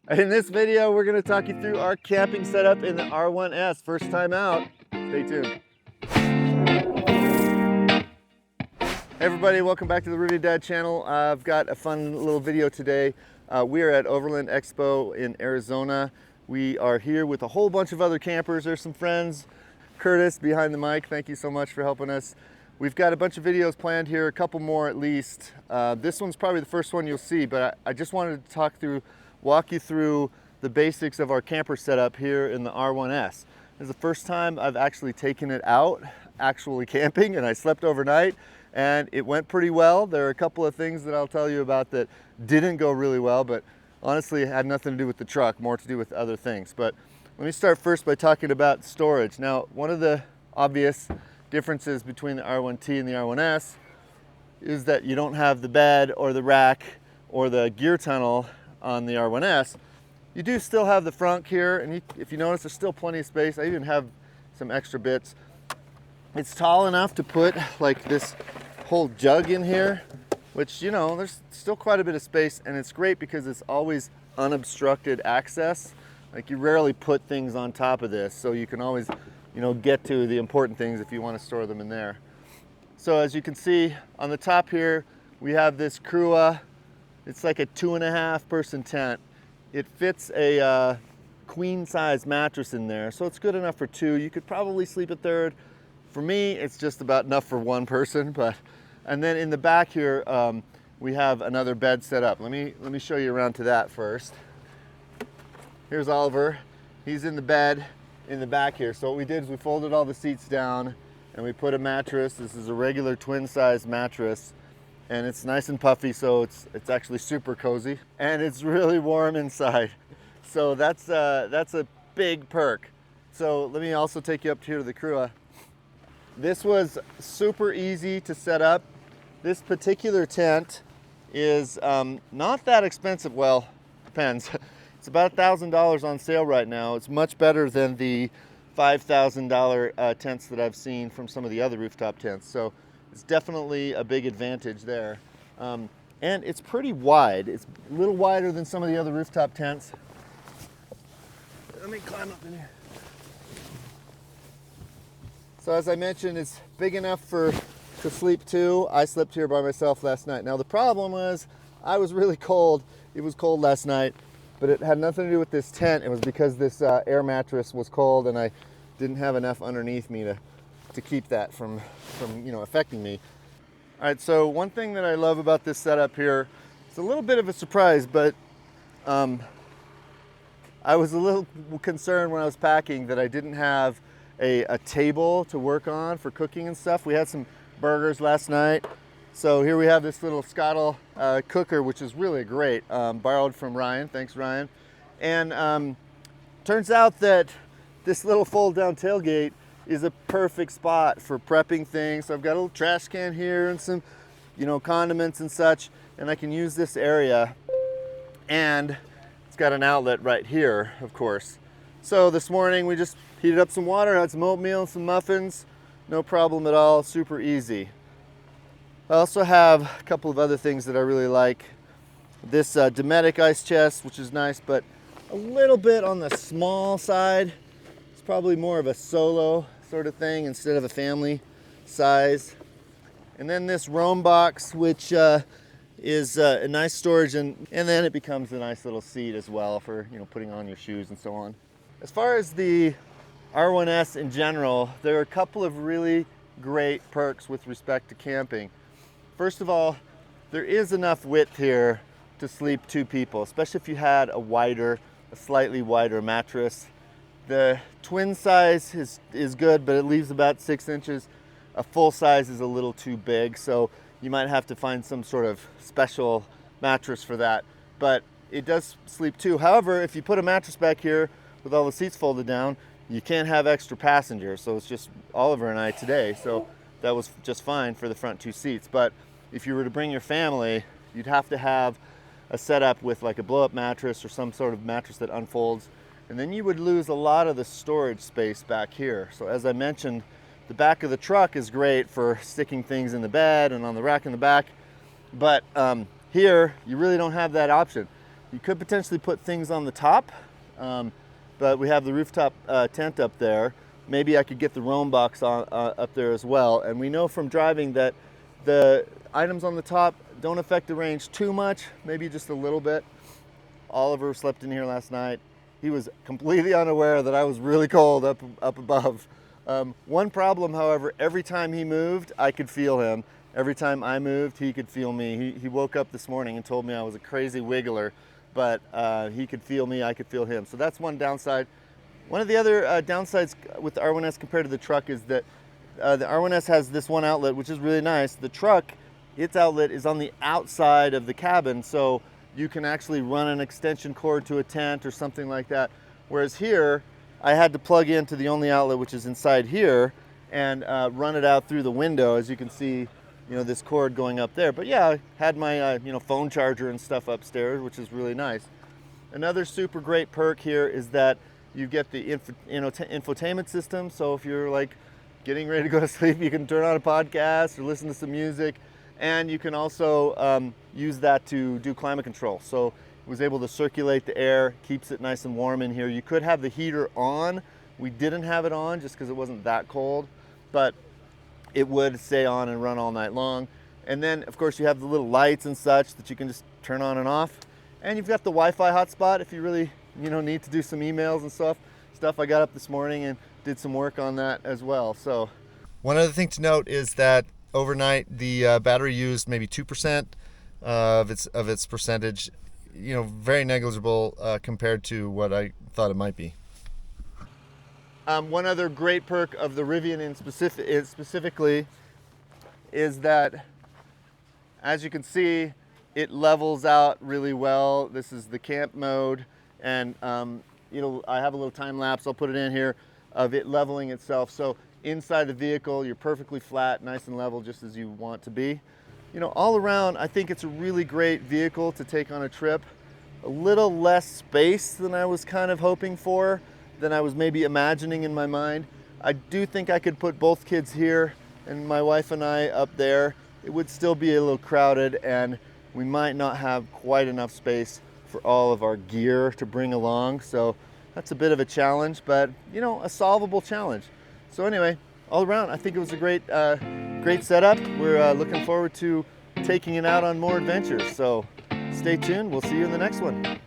In this video, we're going to talk you through our camping setup in the R1S. First time out. Stay tuned. Hey everybody, welcome back to the Rivian Dad channel. I've got a fun little video today. We are at Overland Expo in Arizona. We are here with a whole bunch of other campers. There's some friends. Curtis behind the mic, thank you so much for helping us. We've got a bunch of videos planned here, a couple more at least. This one's probably the first one you'll see, but I just wanted to walk you through the basics of our camper setup here in the R1S. This is the first time I've actually taken it out, actually camping, and I slept overnight, and it went pretty well. There are a couple of things that I'll tell you about that didn't go really well, but honestly, it had nothing to do with the truck, more to do with other things. But let me start first by talking about storage. Now, one of the obvious differences between the R1T and the R1S is that you don't have the bed or the rack or the gear tunnel on the R1S. You do still have the front here, and if you notice, there's still plenty of space. I even have some extra bits. It's tall enough to put like this whole jug in here, which, you know, there's still quite a bit of space, and it's great because it's always unobstructed access. Like, you rarely put things on top of this, so you can always, you know, get to the important things if you want to store them in there. So as you can see on the top here, we have this Crua. It's like a 2.5 person tent. It fits a queen size mattress in there, so it's good enough for two. You could probably sleep a third. For me, it's just about enough for one person. And then in the back here, we have another bed set up. Let me show you around to that first. Here's Oliver. He's in the bed in the back here. So what we did is we folded all the seats down and we put a mattress. This is a regular twin size mattress, and it's nice and puffy, so it's actually super cozy, and it's really warm inside. So that's a big perk. So let me also take you up here to the Crua. This was super easy to set up. This particular tent is not that expensive. Well, depends. It's about $1,000 on sale right now. It's much better than the $5,000 tents that I've seen from some of the other rooftop tents. So it's definitely a big advantage there. And it's pretty wide. It's a little wider than some of the other rooftop tents. Let me climb up in here. So as I mentioned, it's big enough to sleep two. I slept here by myself last night. Now the problem was I was really cold. It was cold last night, but it had nothing to do with this tent. It was because this air mattress was cold, and I didn't have enough underneath me to keep that from you know, affecting me. All right, so one thing that I love about this setup here, it's a little bit of a surprise, but I was a little concerned when I was packing that I didn't have a table to work on for cooking and stuff. We had some burgers last night, so here we have this little Scottle cooker, which is really great, borrowed from Ryan. Thanks, Ryan. And turns out that this little fold down tailgate is a perfect spot for prepping things. So I've got a little trash can here and some, you know, condiments and such, and I can use this area. And it's got an outlet right here, of course. So this morning we just heated up some water, had some oatmeal, some muffins. No problem at all, super easy. I also have a couple of other things that I really like. This Dometic ice chest, which is nice, but a little bit on the small side. It's probably more of a solo sort of thing instead of a family size. And then this Roam box, which is a nice storage, and then it becomes a nice little seat as well for, you know, putting on your shoes and so on. As far as the R1S in general, there are a couple of really great perks with respect to camping. First of all, there is enough width here to sleep two people, especially if you had a slightly wider mattress. The twin size is good, but it leaves about 6 inches. A full size is a little too big, so you might have to find some sort of special mattress for that. But it does sleep two. However, if you put a mattress back here with all the seats folded down, you can't have extra passengers. So it's just Oliver and I today. So that was just fine for the front two seats. But if you were to bring your family, you'd have to have a setup with like a blow-up mattress or some sort of mattress that unfolds. And then you would lose a lot of the storage space back here. So as I mentioned, the back of the truck is great for sticking things in the bed and on the rack in the back. But here, you really don't have that option. You could potentially put things on the top, but we have the rooftop tent up there. Maybe I could get the roam box on, up there as well. And we know from driving that the items on the top don't affect the range too much, maybe just a little bit. Oliver slept in here last night. He was completely unaware that I was really cold up above. One problem, however, every time he moved, I could feel him. Every time I moved, he could feel me. He woke up this morning and told me I was a crazy wiggler, but he could feel me, I could feel him. So that's one downside. One of the other downsides with the R1S compared to the truck is that the R1S has this one outlet, which is really nice. The truck, its outlet is on the outside of the cabin, so you can actually run an extension cord to a tent or something like that. Whereas here, I had to plug into the only outlet, which is inside here, and run it out through the window. As you can see, you know, this cord going up there. But yeah, I had my you know, phone charger and stuff upstairs, which is really nice. Another super great perk here is that you get the infotainment system. So if you're like getting ready to go to sleep, you can turn on a podcast or listen to some music. And you can also use that to do climate control. So it was able to circulate the air, keeps it nice and warm in here. You could have the heater on. We didn't have it on just because it wasn't that cold, but it would stay on and run all night long. And then of course you have the little lights and such that you can just turn on and off. And you've got the Wi-Fi hotspot if you really, you know, need to do some emails and stuff. I got up this morning and did some work on that as well. So one other thing to note is that overnight the battery used maybe 2% of its percentage. You know, very negligible compared to what I thought it might be. One other great perk of the Rivian specifically is that, as you can see, it levels out really well. This is the camp mode, and you know, I have a little time lapse, I'll put it in here, of it leveling itself. So inside the vehicle, you're perfectly flat, nice and level, just as you want to be. You know, all around, I think it's a really great vehicle to take on a trip. A little less space than I was kind of hoping for, than I was maybe imagining in my mind. I do think I could put both kids here and my wife and I up there. It would still be a little crowded, and we might not have quite enough space for all of our gear to bring along. So that's a bit of a challenge, but you know, a solvable challenge. So anyway, all around, I think it was a great setup. We're looking forward to taking it out on more adventures. So stay tuned, we'll see you in the next one.